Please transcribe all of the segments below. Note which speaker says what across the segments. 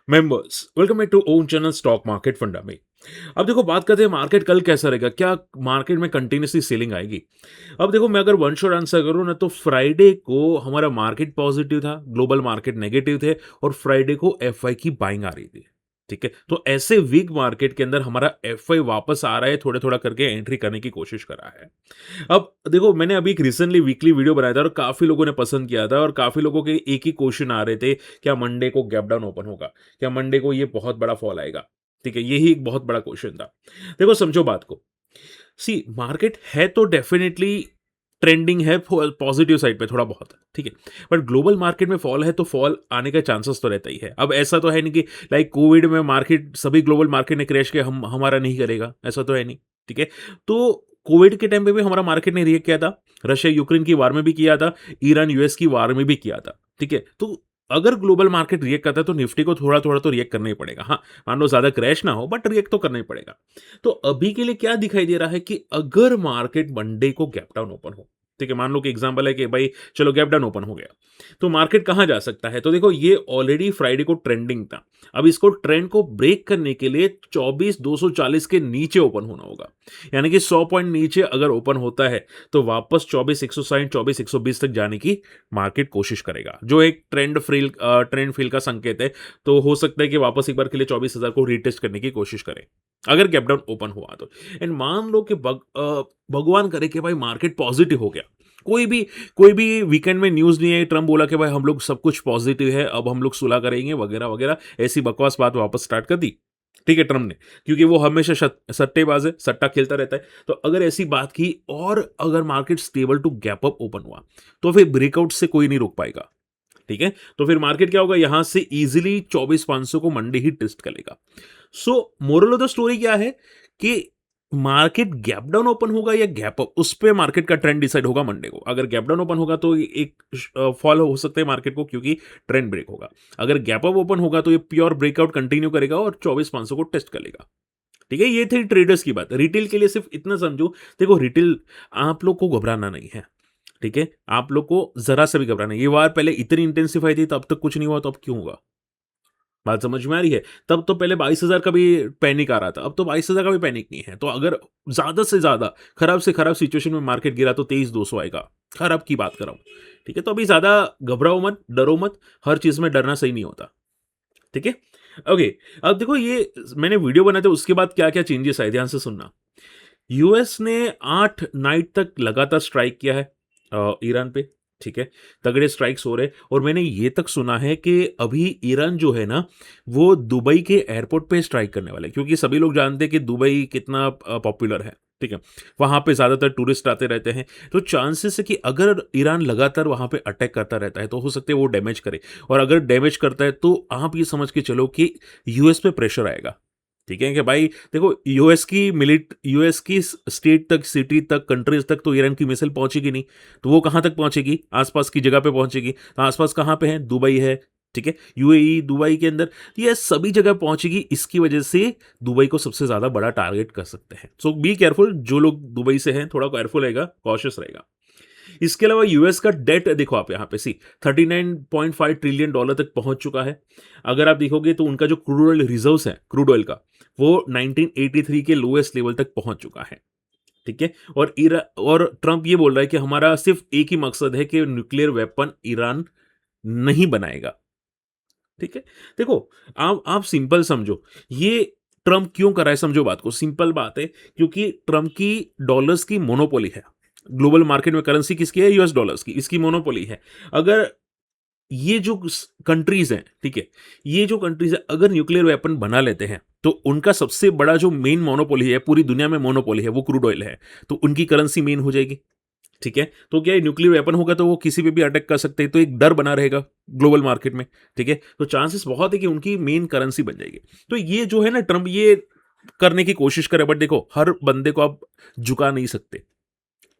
Speaker 1: Members welcome back to own channel stock market funda में। अब देखो बात करते हैं मार्केट कल कैसा रहेगा, क्या मार्केट में कंटिन्यूसली सेलिंग आएगी। अब देखो मैं अगर वन शॉट आंसर करूँ ना तो फ्राइडे को हमारा मार्केट पॉजिटिव था, ग्लोबल मार्केट नेगेटिव थे और फ्राइडे को एफआई की बाइंग आ रही थी। ठीक है, तो ऐसे वीक मार्केट के अंदर हमारा एफआई वापस आ रहा है, थोड़ा थोड़ा करके एंट्री करने की कोशिश कर रहा है। अब देखो मैंने अभी एक रिसेंटली वीकली वीडियो बनाया था और काफी लोगों ने पसंद किया था और काफी लोगों के एक ही क्वेश्चन आ रहे थे, क्या मंडे को गैप डाउन ओपन होगा, क्या मंडे को ये बहुत बड़ा फॉल आएगा। ठीक है, यही एक बहुत बड़ा क्वेश्चन था। देखो समझो बात को, सी मार्केट है तो डेफिनेटली ट्रेंडिंग है पॉजिटिव साइड पे थोड़ा बहुत, ठीक है। बट ग्लोबल मार्केट में फॉल है तो फॉल आने का चांसेस तो रहता ही है। अब ऐसा तो है नहीं कि लाइक कोविड में मार्केट सभी ग्लोबल मार्केट ने क्रैश किया, हम हमारा नहीं करेगा, ऐसा तो है नहीं। ठीक है, तो कोविड के टाइम पे भी हमारा मार्केट ने रिएक्ट किया था, रशिया यूक्रेन की वार में भी किया था, ईरान यूएस की वार में भी किया था। ठीक है, तो अगर ग्लोबल मार्केट रिएक्ट करता है तो निफ्टी को थोड़ा थोड़ा तो रिएक्ट करना ही पड़ेगा। हाँ, मान लो ज्यादा क्रैश ना हो बट रिएक्ट तो करना ही पड़ेगा। तो अभी के लिए क्या दिखाई दे रहा है कि अगर मार्केट मंडे को गैप डाउन ओपन हो, ठीक है, मान लो कि एग्जांपल है कि भाई चलो गैप डाउन ओपन हो गया, तो मार्केट कहां जा सकता है। तो देखो ये ऑलरेडी फ्राइडे को ट्रेंडिंग था, अब इसको ट्रेंड को ब्रेक करने के लिए 24,240 के नीचे ओपन होना होगा। यानी कि 100 पॉइंट नीचे अगर ओपन होता है तो वापस 24,160 24,120 तक जाने की मार्केट कोशिश करेगा, जो एक ट्रेंड फील का संकेत है। तो हो सकता है कि वापस एक बार के लिए 24,000 को रीटेस्ट करने की कोशिश करे अगर गैप डाउन ओपन हुआ तो। एंड मान लो कि भगवान करे कि भाई मार्केट पॉजिटिव हो गया, कोई भी वीकेंड में न्यूज नहीं है, ट्रम्प बोला कि भाई हम लोग सब कुछ पॉजिटिव है, अब हम लोग सुलह करेंगे वगैरह वगैरह, ऐसी बकवास बात वापस स्टार्ट कर दी। ठीक है, ट्रम्प ने, क्योंकि वो हमेशा सट्टेबाज है, सट्टा खेलता रहता है। तो अगर ऐसी बात की और अगर market stable to gap up open हुआ तो फिर ब्रेकआउट से कोई नहीं रोक पाएगा। ठीक है, तो फिर मार्केट क्या होगा, यहां से इजीली 24,500 को मंडे ही टेस्ट करेगा। सो मोरल ऑफ द स्टोरी क्या है कि मार्केट गैप डाउन ओपन होगा या गैप अप, उस पे मार्केट का ट्रेंड डिसाइड होगा मंडे को। अगर गैप डाउन ओपन होगा तो एक फॉल हो सकता है मार्केट को, क्योंकि ट्रेंड ब्रेक होगा। अगर गैप अप ओपन होगा तो ये प्योर ब्रेकआउट कंटिन्यू करेगा और 24,500 को टेस्ट करेगा। ठीक है, ये थी ट्रेडर्स की बात। रिटेल के लिए सिर्फ इतना समझो, देखो रिटेल आप लोग को घबराना नहीं है। ठीक है, आप लोग को जरा से भी घबराना नहीं। ये वार पहले इतनी इंटेंसिफाई थी, तब तक कुछ नहीं हुआ, तो अब क्यों होगा। बात समझ में आ रही है। तब तो पहले 22,000 का भी पैनिक आ रहा था, अब तो 22,000 का भी पैनिक नहीं है। तो अगर ज्यादा से ज्यादा खराब से खराब सिचुएशन में मार्केट गिरा तो 23,200 आएगा, खराब की बात कर रहा हूं। ठीक है, तो अभी ज्यादा घबराओ मत, डरो मत, हर चीज में डरना सही नहीं होता। ठीक है, ओके। अब देखो ये मैंने वीडियो बनाया था, उसके बाद क्या क्या चेंजेस आए, ध्यान से सुनना। यूएस ने 8 नाइट तक लगातार स्ट्राइक किया है ईरान पे। ठीक है, तगड़े स्ट्राइक्स हो रहे, और मैंने ये तक सुना है कि अभी ईरान जो है ना, वो दुबई के एयरपोर्ट पे स्ट्राइक करने वाला है, क्योंकि सभी लोग जानते हैं कि दुबई कितना पॉपुलर है। ठीक है, वहां पे ज्यादातर टूरिस्ट आते रहते हैं। तो चांसेस है कि अगर ईरान लगातार वहां पे अटैक करता रहता है तो हो सकता है वो डैमेज करे, और अगर डैमेज करता है तो आप ये समझ के चलो कि यूएस पे प्रेशर आएगा। ठीक है कि भाई देखो, यूएस की स्टेट तक, सिटी तक, कंट्रीज तक तो ईरान की मिसाइल पहुंचेगी नहीं, तो वो कहां तक पहुंचेगी, आसपास की जगह पे पहुंचेगी। तो आसपास कहां पे है, दुबई है। ठीक है, यूएई, दुबई के अंदर ये सभी जगह पहुंचेगी। इसकी वजह से दुबई को सबसे ज्यादा बड़ा टारगेट कर सकते हैं। सो बी केयरफुल, जो लोग दुबई से हैं थोड़ा केयरफुल रहेगा, कॉशियस रहेगा। इसके अलावा यूएस का डेट देखो आप यहाँ पे, सी 39.5 ट्रिलियन डॉलर तक पहुंच चुका है। अगर आप देखोगे तो उनका जो क्रूड ऑयल रिजर्व्स है, क्रूड ऑयल का, वो 1983 के लोएस्ट लेवल तक पहुंच चुका है। ठीक है, और ट्रंप ये बोल रहा है कि हमारा सिर्फ एक ही मकसद है कि न्यूक्लियर वेपन ईरान नहीं बनाएगा। ठीक है, देखो आप सिंपल समझो, ये ट्रंप क्यों कर रहा है, समझो बात को। सिंपल बात है, क्योंकि ट्रंप की डॉलर्स की मोनोपोली है। ग्लोबल मार्केट में करेंसी किसकी है, यूएस डॉलर्स की, इसकी मोनोपोली है। अगर ये जो कंट्रीज हैं, ठीक है, ये जो कंट्रीज है अगर न्यूक्लियर वेपन बना लेते हैं तो उनका सबसे बड़ा जो मेन मोनोपोली है, पूरी दुनिया में मोनोपोली है, वो क्रूड ऑयल है। तो उनकी करेंसी मेन हो जाएगी। ठीक है, तो क्या न्यूक्लियर वेपन होगा तो वो किसी पे भी अटैक कर सकते हैं, तो एक डर बना रहेगा ग्लोबल मार्केट में। ठीक है, तो चांसेस बहुत है कि उनकी मेन करेंसी बन जाएगी। तो ये जो है ना, ट्रंप ये करने की कोशिश करे, बट देखो हर बंदे को आप झुका नहीं सकते।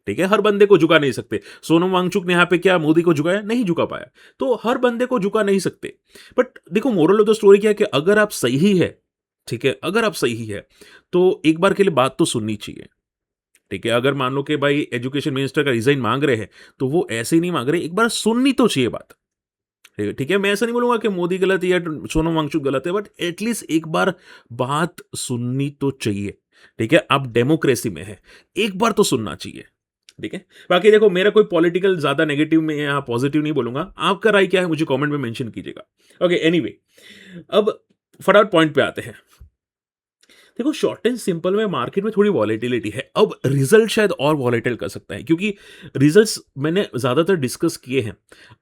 Speaker 1: ठीक है, हर बंदे को झुका नहीं सकते। सोनम वांगचुक ने यहां पे क्या मोदी को झुकाया, नहीं झुका पाया। तो हर बंदे को झुका नहीं सकते। बट देखो मोरल ऑफ द स्टोरी क्या है कि अगर आप सही है, ठीक है, अगर आप सही है तो एक बार के लिए बात तो सुननी चाहिए। ठीक है, अगर मान लो कि भाई एजुकेशन मिनिस्टर का रिजाइन मांग रहे हैं तो वो ऐसे ही नहीं मांग रहे, एक बार सुननी तो चाहिए बात। ठीक है, मैं ऐसा नहीं बोलूँगा कि मोदी गलत है या सोनम वांगचुक गलत है, बट एटलीस्ट एक बार बात सुननी तो चाहिए, ठीक है? आप डेमोक्रेसी में हैं, एक बार तो सुनना चाहिए, ठीक है? बाकी देखो मेरा कोई पॉलिटिकल ज़्यादा नेगेटिव में या पॉजिटिव नहीं बोलूँगा, आपका राय क्या है मुझे कमेंट में मेंशन कीजिएगा। ओके, एनीवे अब फटाफट पॉइंट पे आते हैं। देखो शॉर्ट एंड सिंपल में मार्केट में थोड़ी वॉलेटिलिटी है। अब रिजल्ट शायद और वॉलेटाइल कर सकता है क्योंकि रिजल्ट्स मैंने ज़्यादातर डिस्कस किए हैं।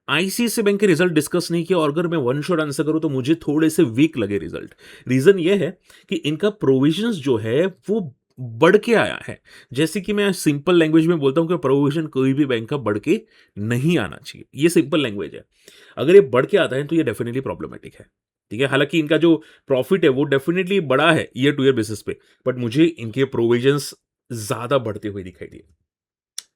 Speaker 1: आईसीआईसीआई बैंक के रिजल्ट डिस्कस नहीं किया और अगर मैं वन शॉट आंसर करूँ तो मुझे थोड़े से वीक लगे रिजल्ट। रीज़न ये है कि इनका प्रोविजंस जो है वो बढ़ के आया है। जैसे कि मैं सिंपल लैंग्वेज में बोलता हूँ कि प्रोविजन कोई भी बैंक का बढ़ के नहीं आना चाहिए। ये सिंपल लैंग्वेज है। अगर ये बढ़ के आता है तो ये डेफिनिटली प्रॉब्लमैटिक है। ठीक है? हालाँकि इनका जो प्रॉफिट है वो डेफिनिटली बढ़ा है ईयर टू ईयर बेसिस पे, बट मुझे इनके प्रोविजंस ज़्यादा बढ़ते हुए दिखाई दिए।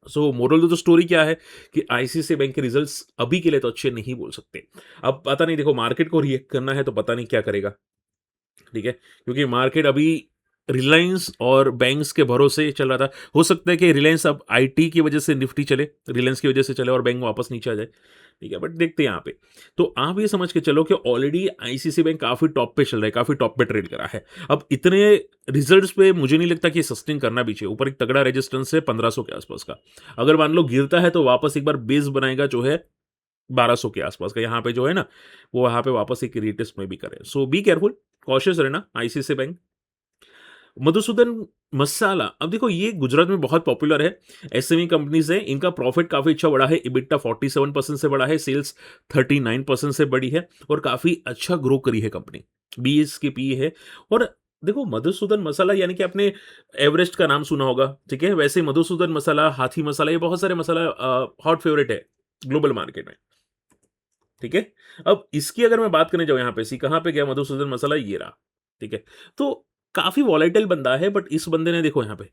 Speaker 1: सो मोरल ऑफ द स्टोरी क्या है कि आईसीआईसीआई बैंक के रिजल्ट्स अभी के लिए तो अच्छे नहीं बोल सकते। अब पता नहीं, देखो मार्केट को रिएक्ट करना है तो पता नहीं क्या करेगा, ठीक है? क्योंकि मार्केट अभी रिलायंस और बैंक्स के भरोसे चल रहा था। हो सकता है कि रिलायंस अब आईटी की वजह से निफ्टी चले, रिलायंस की वजह से चले और बैंक वापस नीचे आ जाए, ठीक है? बट देखते हैं यहाँ पे। तो आप ये समझ के चलो कि ऑलरेडी आईसीआईसीआई बैंक काफ़ी टॉप पे चल रहा है, काफ़ी टॉप पे ट्रेड करा है। अब इतने रिजल्ट्स पे मुझे नहीं लगता कि सस्टेन करना भी चाहिए। ऊपर एक तगड़ा रेजिस्टेंस है 1500 के आसपास का। अगर मान लो गिरता है तो वापस एक बार बेस बनाएगा जो है 1200 के आसपास का। यहाँ पे जो है ना, वो वहाँ पे वापस एक रीटेस्ट में भी करे। सो बी केयरफुल, कॉशियस रहना आईसीआईसीआई बैंक। मधुसूदन मसाला, अब देखो ये गुजरात में बहुत पॉपुलर है, एसएमई कंपनीज है, इनका प्रॉफिट काफी अच्छा बढ़ा है, इबिटा 47% से बढ़ा है, सेल्स 39% से बढ़ी है और काफी अच्छा ग्रो करी है कंपनी। 20 की पी है। और देखो मधुसूदन मसाला यानी कि आपने एवरेस्ट का नाम सुना होगा, ठीक है? वैसे मधुसूदन मसाला, हाथी मसाला, ये बहुत सारे मसाला हॉट फेवरेट है ग्लोबल मार्केट में, ठीक है? अब इसकी अगर मैं बात करने जाऊँ यहाँ पे, कहाँ पे गया मधुसूदन मसाला, ये रहा, ठीक है? तो काफ़ी वॉलेटाइल बंदा है, बट इस बंदे ने देखो यहाँ पे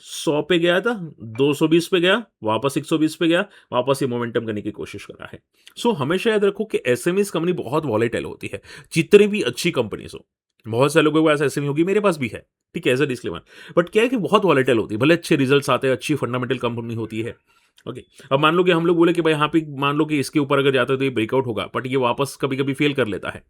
Speaker 1: 100 पे गया था, 220 पे गया, वापस 120 पे गया, वापस ये मोमेंटम करने की कोशिश कर रहा है। सो हमेशा याद रखो कि एसएमईज़ कंपनी बहुत वॉलेटाइल होती है, जितनी भी अच्छी कंपनीज़ हो। बहुत सारे लोगों के पास एसएमई होगी, मेरे पास भी है, ठीक है? As a disclaimer. बट क्या है कि बहुत वॉलेटाइल होती है, भले अच्छे रिजल्ट्स आते हैं, अच्छी फंडामेंटल कंपनी होती है, ओके? अब मान लो कि हम लोग बोले कि भाई यहाँ पे मान लो कि इसके ऊपर अगर जाता है तो ये ब्रेकआउट होगा, बट ये वापस कभी-कभी फेल कर लेता है,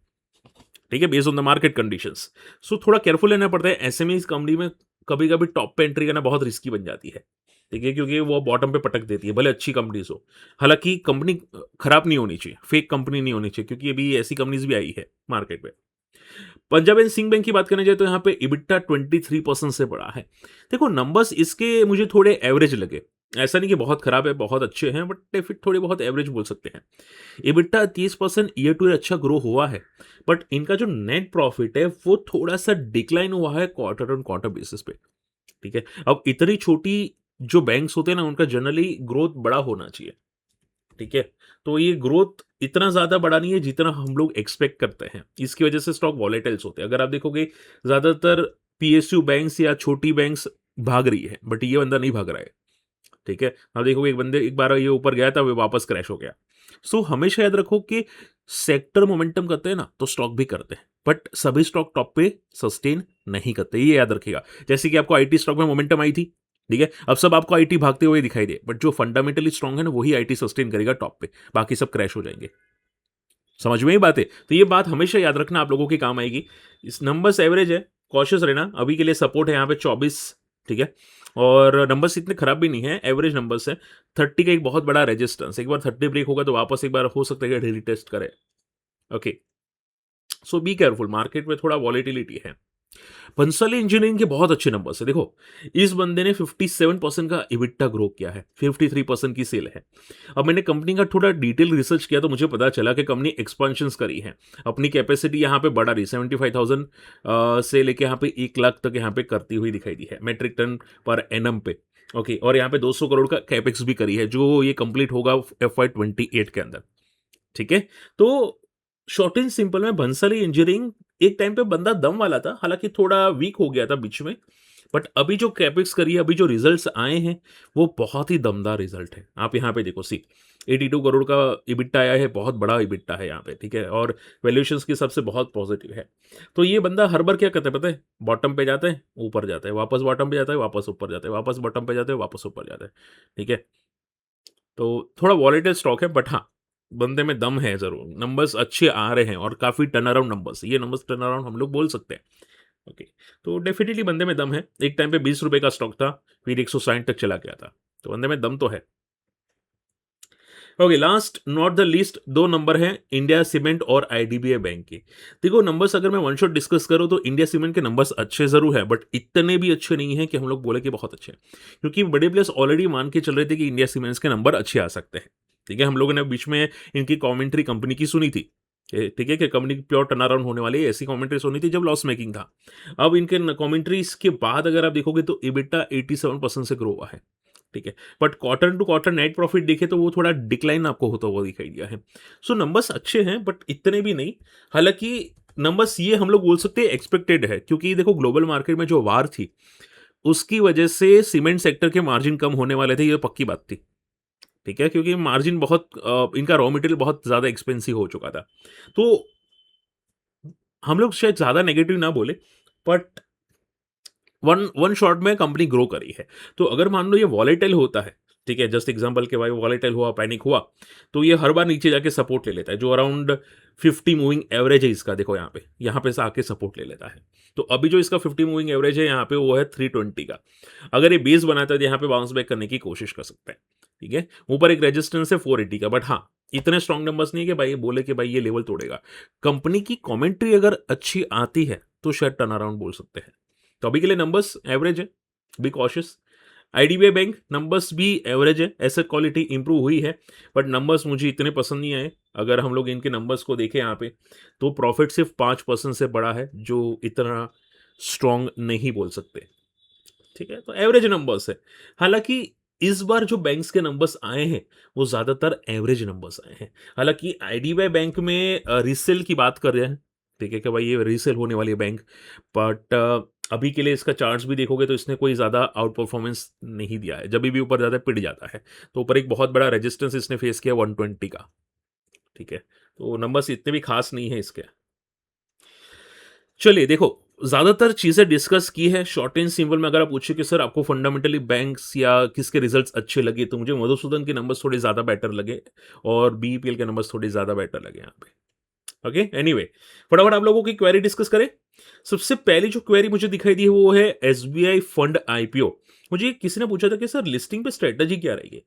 Speaker 1: ठीक है? Based on the market conditions. So थोड़ा केयरफुल रहना पड़ता है। एसएमईज़ कंपनी में कभी-कभी टॉप पे एंट्री करना बहुत रिस्की बन जाती है, ठीक है? क्योंकि वो बॉटम पे पटक देती है, भले अच्छी कंपनीज़ हो। हालाँकि कंपनी खराब नहीं होनी चाहिए, फेक कंपनी नहीं होनी चाहिए, क्योंकि अभी ऐसी कंपनीज़ भी आई है मार्केट में। पंजाब एंड सिंध बैंक की बात करने जाए तो यहाँ पे इबिटा 23% से बढ़ा है। देखो नंबर्स इसके मुझे थोड़े एवरेज लगे। ऐसा नहीं कि बहुत खराब है, बहुत अच्छे हैं, बट फिर थोड़े बहुत एवरेज बोल सकते हैं। इबिटा 30% ईयर टू ईयर अच्छा ग्रो हुआ है, बट इनका जो नेट प्रॉफिट है वो थोड़ा-सा डिक्लाइन हुआ है क्वार्टर ऑन क्वार्टर बेसिस पे, ठीक है? अब इतनी छोटी जो बैंक्स होते हैं ना, उनका जनरली ग्रोथ बड़ा होना चाहिए, ठीक है? तो ये ग्रोथ इतना ज़्यादा बड़ा नहीं है जितना हम लोग एक्सपेक्ट करते हैं। इसकी वजह से स्टॉक वॉलेटाइल्स होते हैं। अगर आप देखोगे ज़्यादातर पीएसयू बैंक्स या छोटी बैंक्स भाग रही है, बट ये बंदा नहीं भाग रहा है, ठीक है? आप देखोगे एक बार ये ऊपर गया था, वो वापस क्रैश हो गया। सो हमेशा याद रखो कि सेक्टर मोमेंटम करते हैं ना, तो स्टॉक भी करते हैं, बट सभी स्टॉक टॉप पे सस्टेन नहीं करते, ये याद रखिएगा। जैसे कि आपको आईटी स्टॉक में मोमेंटम आई थी, ठीक है? अब सब आपको आईटी भागते हुए दिखाई दे, बट जो फंडामेंटली स्ट्रांग है ना, वही आईटी सस्टेन करेगा टॉप पे, बाकी सब क्रैश हो जाएँगे। समझ में आई बात है? तो ये बात हमेशा याद रखना, आप लोगों के काम आएगी। इस नंबर्स एवरेज है, कॉशियस रहना। अभी के लिए सपोर्ट है यहाँ पे 24, ठीक है? और नंबर्स इतने खराब भी नहीं है, एवरेज नंबर्स है। 30 का एक बहुत बड़ा रेजिस्टेंस, एक बार 30 ब्रेक होगा तो वापस एक बार हो सकता है कि रीटेस्ट करे, okay? So be careful, market में थोड़ा वॉलेटिलिटी है। बंसल इंजीनियरिंग के बहुत अच्छे नंबर्स है। देखो इस बंदे ने 57% का इबिटा ग्रो किया है, 53% की सेल है। अब मैंने कंपनी का थोड़ा डिटेल रिसर्च किया तो मुझे पता चला कि कंपनी एक्सपेंशंस करी है, अपनी कैपेसिटी यहाँ पे बढ़ा रही, 75,000 से लेके यहाँ पे 1 लाख तक यहाँ पे करती हुई दिखाई दी है मेट्रिक टन पर एनम पे, ओके? और यहाँ पे 200 करोड़ का कैपेक्स भी करी है, जो ये कंप्लीट होगा FY 28 के अंदर, ठीक है? तो शॉर्ट एंड सिंपल में भंसाली इंजीनियरिंग एक टाइम पे बंदा दम वाला था, हालाँकि थोड़ा वीक हो गया था बीच में, बट अभी जो कैपेक्स करी है, अभी जो रिजल्ट्स आए हैं, वो बहुत ही दमदार रिजल्ट है। आप यहाँ पे देखो 82 करोड़ का इबिट्टा आया है, बहुत बड़ा इबिट्टा है यहाँ पे, ठीक है? और वैल्यूएशंस के हिसाब से बहुत पॉजिटिव है। तो ये बंदा हर बार क्या करता है पता है? बॉटम पे जाता है, ऊपर जाता है, वापस बॉटम पे जाता है, वापस ऊपर जाता है, वापस बॉटम पे जाता है, वापस ऊपर जाता है, ठीक है? तो थोड़ा वॉलेटाइल स्टॉक है, बट हाँ, बंदे में दम है ज़रूर, नंबर्स अच्छे आ रहे हैं और काफ़ी टर्न अराउंड नंबर्स, ये नंबर्स टर्न अराउंड हम लोग बोल सकते हैं। ओके, तो डेफ़िनिटली बंदे में दम है। एक टाइम पे ₹20 का स्टॉक था, फिर 160 तक चला गया था, तो बंदे में दम तो है। Okay, last not the least 2 number हैं इंडिया सीमेंट और आईडीबीआई बैंक के। देखो नंबर्स अगर मैं वन शॉट डिस्कस करूँ तो इंडिया सीमेंट के नंबर्स अच्छे ज़रूर हैं, बट इतने भी अच्छे नहीं हैं कि हम लोग बोले कि बहुत अच्छे हैं। क्योंकि बड़े प्लेयर्स ऑलरेडी मान के चल रहे थे कि इंडिया सीमेंट्स के नंबर अच्छे आ सकते हैं। ठीक है, हम लोगों ने बीच में इनकी कमेंट्री कंपनी की सुनी थी। ठीक है कि कंपनी प्योर टर्न अराउंड होने वाली है, ऐसी कमेंट्री सुनी थी जब लॉस मेकिंग था। अब इनके कमेंट्रीज के बाद अगर आप देखोगे तो EBITDA 87% से ग्रो हुआ है। ठीक है, but quarter to quarter net profit देखे तो वो थोड़ा डिक्लाइन आपको होता हुआ दिखाई दिया है। सो नंबर्स अच्छे हैं बट इतने भी नहीं। हालांकि नंबर्स ये हम लोग बोल सकते हैं एक्सपेक्टेड है, क्योंकि देखो ग्लोबल मार्केट में जो वार थी उसकी वजह से सीमेंट सेक्टर के मार्जिन कम होने वाले थे, ये पक्की बात थी। ठीक है, क्योंकि मार्जिन बहुत इनका रॉ मटेरियल बहुत ज्यादा एक्सपेंसिव हो चुका था। तो हम लोग शायद ज्यादा नेगेटिव ना बोले, बट वन वन शॉट में कंपनी ग्रो करी है। तो अगर मान लो ये वॉलेटाइल होता है, ठीक है, जस्ट एग्जांपल के भाई वॉलेटाइल हुआ, पैनिक हुआ, तो ये हर बार नीचे जाके सपोर्ट ले लेता है, जो अराउंड 50 मूविंग एवरेज है इसका। देखो यहाँ पे से आके सपोर्ट ले लेता है। तो अभी जो इसका 50 मूविंग एवरेज है यहाँ पे वो है 320 का। अगर ये बेस बनाता है तो यहाँ पे बाउंस बैक करने की कोशिश कर सकता है। ठीक है, ऊपर एक रेजिस्टेंस है 480 का, बट हाँ इतने स्ट्रॉन्ग नंबर्स नहीं है कि भाई ये बोले कि भाई ये लेवल तोड़ेगा। कंपनी की कमेंट्री अगर अच्छी आती है तो शायद टर्न अराउंड बोल सकते हैं। तो अभी के लिए नंबर्स एवरेज है, be cautious. IDBI bank numbers भी एवरेज है, एसेट क्वालिटी इंप्रूव हुई है, बट नंबर्स मुझे इतने पसंद नहीं आए। अगर हम लोग इनके नंबर्स को देखें यहाँ पे, तो प्रॉफिट सिर्फ 5% से बड़ा है, जो इतना स्ट्रॉन्ग नहीं बोल सकते। ठीक है, तो एवरेज नंबर्स है। हालांकि इस बार जो बैंक्स के नंबर्स आए हैं वो ज्यादातर एवरेज नंबर्स आए हैं। हालांकि आईडीबीआई बैंक में रीसेल की बात कर रहे हैं। ठीक है कि भाई ये रीसेल होने वाली है बैंक, बट अभी के लिए इसका चार्ट्स भी देखोगे तो इसने कोई ज़्यादा आउट परफॉर्मेंस नहीं दिया है। जब भी ऊपर ज़्यादा पिट जाता है तो ऊपर एक बहुत बड़ा रेजिस्टेंस इसने फेस किया 120 का। ठीक है, तो नंबर्स इतने भी खास नहीं है इसके। चलिए देखो, ज़्यादातर चीज़ें डिस्कस की है। शॉर्ट एंड सिंपल में अगर आप पूछे कि सर आपको फंडामेंटली बैंक्स या किसके रिजल्ट्स अच्छे लगे, तो मुझे मधुसूदन के नंबर्स थोड़े ज़्यादा बेटर लगे और बीईपीएल के नंबर्स थोड़े ज़्यादा बेटर लगे यहाँ पे। ओके, एनीवे, फटाफट आप लोगों की क्वेरी डिस्कस करें। सबसे पहली जो क्वेरी मुझे दिखाई दी है वो है एसबीआई फंड आईपीओ। मुझे किसी ने पूछा था कि सर लिस्टिंग पे स्ट्रेटजी क्या रहेगी।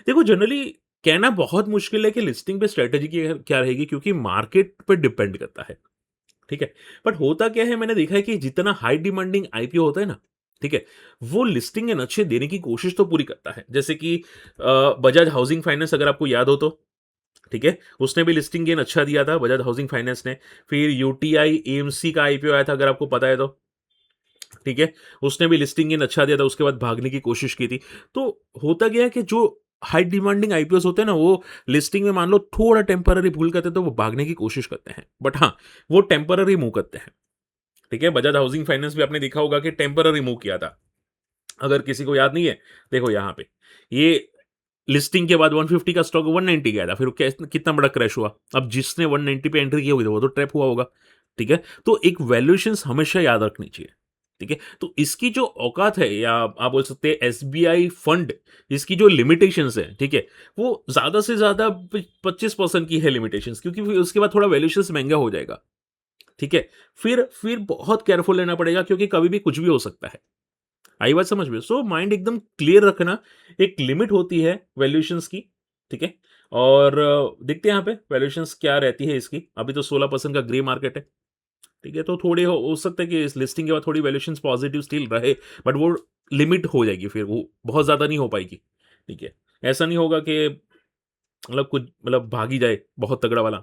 Speaker 1: देखो जनरली कहना बहुत मुश्किल है कि लिस्टिंग पे स्ट्रेटजी क्या रहेगी, क्योंकि मार्केट पे डिपेंड करता है। ठीक है, बट होता क्या है, मैंने देखा है कि जितना हाई डिमांडिंग आईपीओ होता है ना, ठीक है, वो लिस्टिंग एंड अच्छे देने की कोशिश तो पूरी करता है। जैसे कि बजाज हाउसिंग फाइनेंस अगर आपको याद हो तो, ठीक है, उसने भी लिस्टिंग गेन अच्छा दिया था बजाज हाउसिंग फाइनेंस ने। फिर यूटीआई एएमसी का आईपीओ आया था अगर आपको पता है तो, ठीक है, उसने भी लिस्टिंग गेन अच्छा दिया था, उसके बाद भागने की कोशिश की थी। तो होता गया है कि जो हाई डिमांडिंग आईपीओस होते हैं ना, वो लिस्टिंग में मान लो थोड़ा टेम्पररी भूल करते हैं तो वो भागने की कोशिश करते हैं, बट हाँ वो टेम्पररी मूव करते हैं। ठीक है, बजाज हाउसिंग फाइनेंस भी आपने देखा होगा कि टेम्पररी मूव किया था। अगर किसी को याद नहीं है, देखो यहाँ पे ये लिस्टिंग के बाद 150 का स्टॉक 190 गया था, फिर वो कितना बड़ा क्रैश हुआ। अब जिसने 190 पे एंट्री की होगी तो वो तो ट्रैप हुआ होगा। ठीक है, तो एक वैल्यूएशंस हमेशा याद रखनी चाहिए। ठीक है, तो इसकी जो औकात है, या आप बोल सकते हैं एसबीआई फंड, इसकी जो लिमिटेशंस है, ठीक है, वो ज्यादा से ज्यादा 25% की है लिमिटेशंस, क्योंकि फिर उसके बाद थोड़ा वैल्यूएशंस महंगा हो जाएगा। ठीक है, फिर बहुत केयरफुल लेना पड़ेगा, क्योंकि कभी भी कुछ भी हो सकता है। आई बात समझ में? सो माइंड एकदम क्लियर रखना। एक लिमिट होती है वैल्यूएशंस की। ठीक है, और देखते हैं यहाँ पे वैल्यूएशंस क्या रहती है इसकी। अभी तो 16% का ग्रे मार्केट है। ठीक है, तो थोड़ी हो सकता है कि इस लिस्टिंग के बाद थोड़ी वैल्यूएशंस पॉजिटिव स्टिल रहे, बट वो लिमिट हो जाएगी, फिर वो बहुत ज्यादा नहीं हो पाएगी। ठीक है, ऐसा नहीं होगा कि मतलब कुछ मतलब भाग ही जाए बहुत तगड़ा वाला,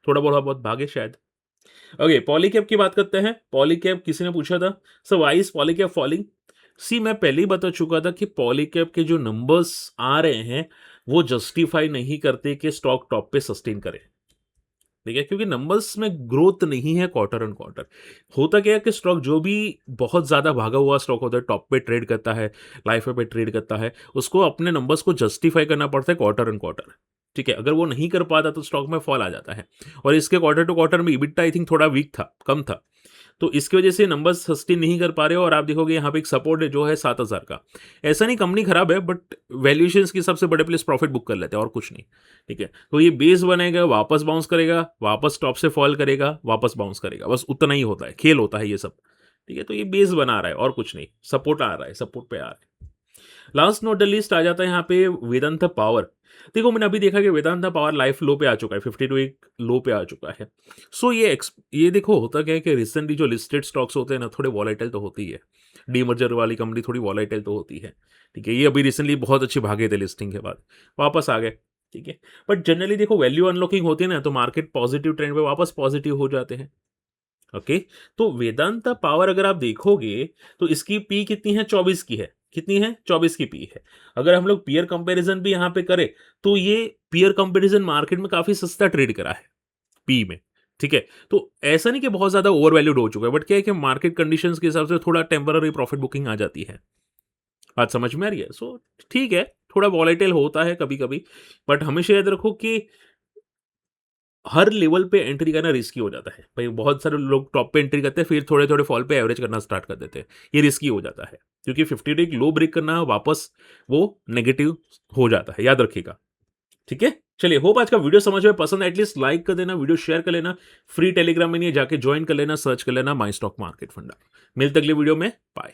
Speaker 1: थोड़ा बहुत बहुत भागे शायद। ओके, पॉलीकैप की बात करते हैं। पॉलीकैप किसी ने पूछा था sir why is Polycab falling. See मैं पहले ही बता चुका था कि पॉलीकैप के जो नंबर्स आ रहे हैं वो जस्टिफाई नहीं करते कि स्टॉक टॉप पे सस्टेन करे। ठीक है, क्योंकि नंबर्स में ग्रोथ नहीं है क्वार्टर ऑन क्वार्टर। होता क्या है कि स्टॉक जो भी बहुत ज्यादा भागा हुआ स्टॉक होता है, टॉप पे ट्रेड करता है, लाइफ पे ट्रेड करता है, उसको अपने नंबर्स को जस्टिफाई करना पड़ता है क्वार्टर ऑन क्वार्टर। ठीक है, अगर वो नहीं कर पाता तो स्टॉक में फॉल आ जाता है। और इसके क्वार्टर टू क्वार्टर में EBITDA आई थिंक थोड़ा वीक था, कम था। तो इसकी वजह से नंबर्स सस्टेन नहीं कर पा रहे हो और आप देखोगे यहाँ पे एक सपोर्ट है जो है 7,000 का। ऐसा नहीं कंपनी खराब है, बट वैल्यूएशंस के सबसे बड़े प्लेस प्रॉफिट बुक कर लेते हैं और कुछ नहीं, ठीक है? तो ये बेस बनेगा, वापस बाउंस करेगा, वापस टॉप से फॉल करेगा, वापस बाउंस करेगा, बस उतना ही होता है, खेल होता है ये सब, ठीक है? तो ये बेस बना रहा है और कुछ नहीं, सपोर्ट आ रहा है, सपोर्ट पे आ रहा है। लास्ट नॉट द लीस्ट आ जाता है यहाँ पे वेदांता पावर। देखो मैंने अभी देखा कि वेदांता पावर लाइफ लो पे आ चुका है, 52 एक लो पे आ चुका है। सो ये देखो होता क्या है कि रिसेंटली जो लिस्टेड स्टॉक्स होते हैं ना, थोड़े वॉलेटाइल तो होती है। डीमर्जर वाली कंपनी थोड़ी वॉलेटाइल तो होती है, ठीक है? ये अभी रिसेंटली बहुत अच्छे भागे थे लिस्टिंग के बाद, वापस आ गए, ठीक है? बट जनरली देखो वैल्यू अनलॉकिंग होती है ना, तो मार्केट पॉजिटिव ट्रेंड पे वापस पॉजिटिव हो जाते हैं। ओके, तो वेदांता पावर अगर आप देखोगे तो इसकी पी कितनी है? 24 की है। कितनी है? 24 की पी है। अगर हम लोग पीयर कंपैरिजन भी यहाँ पे करें तो ये पीयर कंपैरिजन मार्केट में काफी सस्ता ट्रेड करा है पी में, ठीक है? तो ऐसा नहीं कि बहुत ज्यादा ओवर वैल्यूड हो चुका है, बट क्या है कि मार्केट कंडीशंस के हिसाब से थोड़ा टेम्पररी प्रॉफिट बुकिंग आ जाती है। बात समझ में आ रही है? सो ठीक है, थोड़ा वॉलेटाइल होता है कभी कभी, बट हमेशा याद रखो कि हर लेवल पे एंट्री करना रिस्की हो जाता है। भाई बहुत सारे लोग टॉप पे एंट्री करते हैं, फिर थोड़े-थोड़े फॉल पे एवरेज करना स्टार्ट कर देते हैं। ये रिस्की हो जाता है, क्योंकि 50 डे एक लो ब्रेक करना वापस वो नेगेटिव हो जाता है, याद रखिएगा। ठीक है? चलिए, होप आज का वीडियो समझ में पसंद आया, एटलीस्ट लाइक कर देना, वीडियो शेयर कर लेना, फ्री टेलीग्राम में नहीं है जाके ज्वाइन कर लेना, सर्च कर लेना माई स्टॉक मार्केट फंडा। मिलते अगले वीडियो में, बाय।